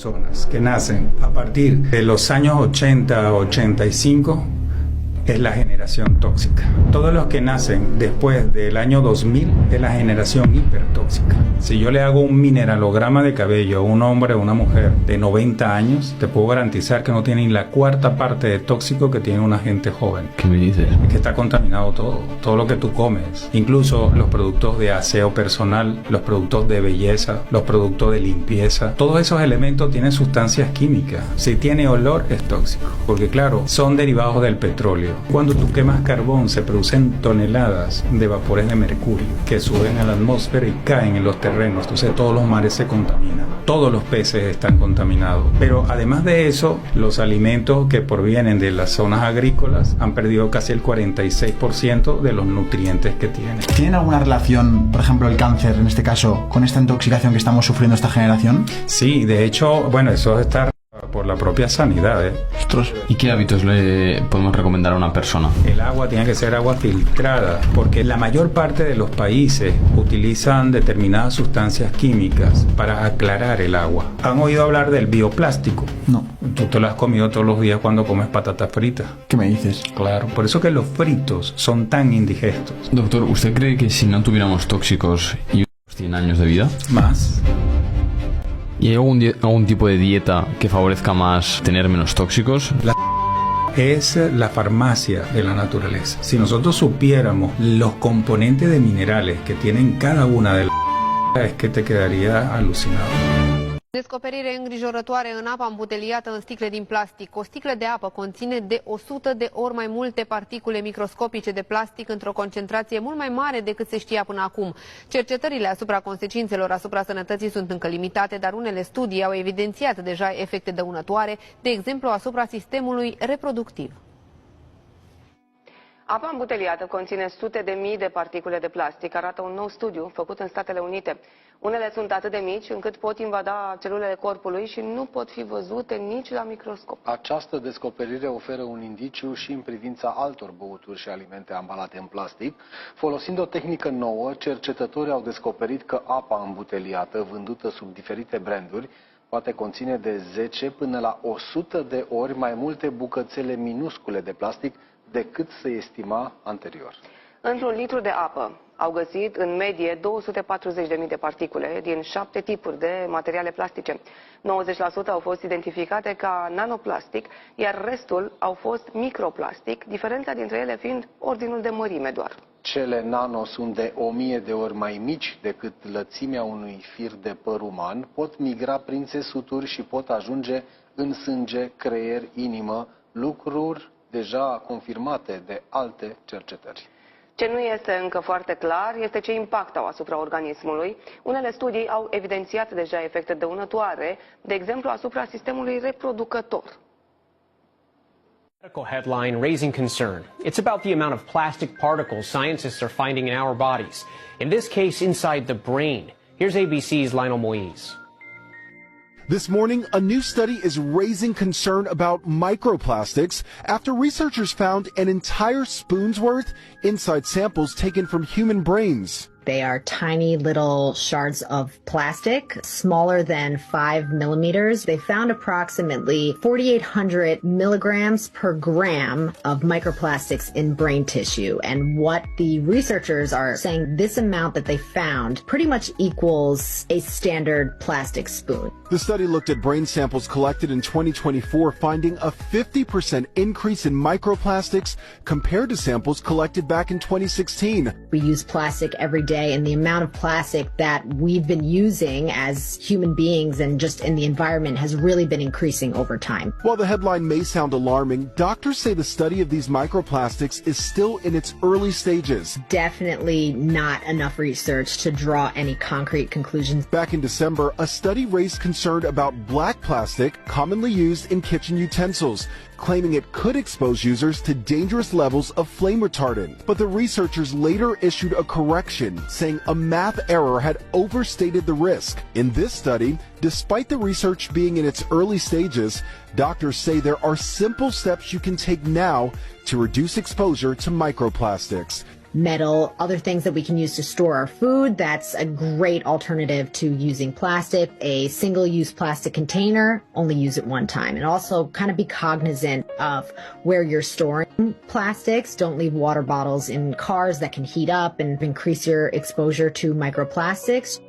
Personas que nacen a partir de los años 80 o 85 es la generación tóxica. Todos los que nacen después del año 2000 es la generación hipertóxica. Si yo le hago un mineralograma de cabello a un hombre o una mujer de 90 años, te puedo garantizar que no tienen la cuarta parte de tóxico que tiene una gente joven. ¿Qué me dices? Es que está contaminado todo lo que tú comes. Incluso los productos de aseo personal, los productos de belleza, los productos de limpieza. Todos esos elementos tienen sustancias químicas. Si tiene olor, es tóxico. Porque claro, son derivados del petróleo. Cuando tú quemas carbón, se producen toneladas de vapores de mercurio que suben a la atmósfera y caen en los terrenos. Entonces todos los mares se contaminan. Todos los peces están contaminados. Pero además de eso, los alimentos que provienen de las zonas agrícolas han perdido casi el 46% de los nutrientes que tienen. ¿Tienen alguna relación, por ejemplo, el cáncer, en este caso, con esta intoxicación que estamos sufriendo esta generación? Sí, de hecho, bueno, eso está por la propia sanidad, Ostras. ¿Y qué hábitos le podemos recomendar a una persona? El agua tiene que ser agua filtrada, porque la mayor parte de los países utilizan determinadas sustancias químicas para aclarar el agua. ¿Han oído hablar del bioplástico? No. Tú te lo has comido todos los días cuando comes patatas fritas. ¿Qué me dices? Claro, por eso que los fritos son tan indigestos. Doctor, ¿usted cree que si no tuviéramos tóxicos y unos 100 años de vida? Más. ¿Y hay algún tipo de dieta que favorezca más tener menos tóxicos? Es la farmacia de la naturaleza. Si nosotros supiéramos los componentes de minerales que tienen cada una de las, es que te quedaría alucinado. Descoperire îngrijorătoare în apa îmbuteliată în sticle din plastic. O sticlă de apă conține de 100 de ori mai multe particule microscopice de plastic într-o concentrație mult mai mare decât se știa până acum. Cercetările asupra consecințelor asupra sănătății sunt încă limitate, dar unele studii au evidențiat deja efecte dăunătoare, de exemplu asupra sistemului reproductiv. Apa îmbuteliată conține sute de mii de particule de plastic, arată un nou studiu făcut în Statele Unite. Unele sunt atât de mici încât pot invada celulele corpului și nu pot fi văzute nici la microscop. Această descoperire oferă un indiciu și în privința altor băuturi și alimente ambalate în plastic. Folosind o tehnică nouă, cercetătorii au descoperit că apa îmbuteliată, vândută sub diferite branduri, poate conține de 10 până la 100 de ori mai multe bucățele minuscule de plastic decât se estima anterior. Într-un litru de apă au găsit în medie 240.000 de particule din 7 tipuri de materiale plastice. 90% au fost identificate ca nanoplastic, iar restul au fost microplastic, diferența dintre ele fiind ordinul de mărime doar. Cele nano sunt de 1000 de ori mai mici decât lățimea unui fir de păr uman, pot migra prin țesuturi și pot ajunge în sânge, creier, inimă, lucruri deja confirmate de alte cercetări. Ce nu este încă foarte clar este ce impact au asupra organismului. Unele studii au evidențiat deja efecte dăunătoare, de exemplu asupra sistemului reproducător. Medical headline raising concern. It's about the amount of plastic particles scientists are finding in our bodies. In this case, inside the brain. Here's ABC's Lionel Moise. This morning, a new study is raising concern about microplastics after researchers found an entire spoon's worth inside samples taken from human brains. They are tiny little shards of plastic, smaller than 5 millimeters. They found approximately 4,800 milligrams per gram of microplastics in brain tissue. And what the researchers are saying, this amount that they found pretty much equals a standard plastic spoon. The study looked at brain samples collected in 2024, finding a 50% increase in microplastics compared to samples collected back in 2016. We use plastic every day, and the amount of plastic that we've been using as human beings and just in the environment has really been increasing over time. While the headline may sound alarming, doctors say the study of these microplastics is still in its early stages. Definitely not enough research to draw any concrete conclusions. Back in December, a study raised concern about black plastic commonly used in kitchen utensils, claiming it could expose users to dangerous levels of flame retardant. But the researchers later issued a correction, saying a math error had overstated the risk. In this study, despite the research being in its early stages, doctors say there are simple steps you can take now to reduce exposure to microplastics. metal, other things that we can use to store our food. That's a great alternative to using plastic. A single-use plastic container, only use it one time. And also kind of be cognizant of where you're storing plastics. Don't leave water bottles in cars that can heat up and increase your exposure to microplastics.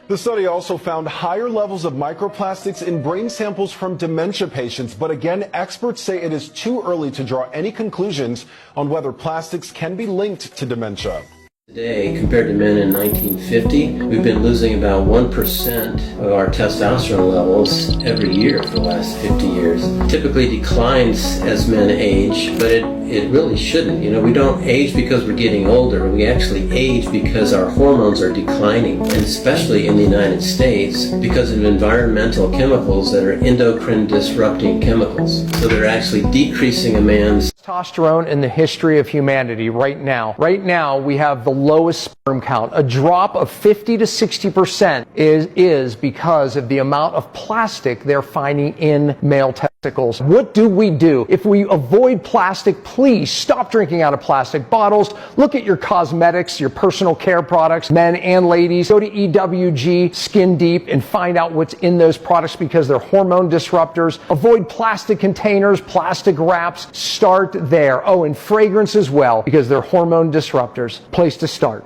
The study also found higher levels of microplastics in brain samples from dementia patients, but again, experts say it is too early to draw any conclusions on whether plastics can be linked to dementia. Today, compared to men in 1950, we've been losing about 1% of our testosterone levels every year for the last 50 years. It typically declines as men age, but it really shouldn't. You know, we don't age because we're getting older. We actually age because our hormones are declining, and especially in the United States, because of environmental chemicals that are endocrine disrupting chemicals. So they're actually decreasing a man's testosterone in the history of humanity right now. Right now, we have the lowest sperm count. A drop of 50 to 60% is because of the amount of plastic they're finding in male testicles. What do we do? If we avoid plastic, please stop drinking out of plastic bottles. Look at your cosmetics, your personal care products, men and ladies. Go to EWG Skin Deep and find out what's in those products because they're hormone disruptors. Avoid plastic containers, plastic wraps. Start there. Oh, and fragrance as well because they're hormone disruptors. Place to start.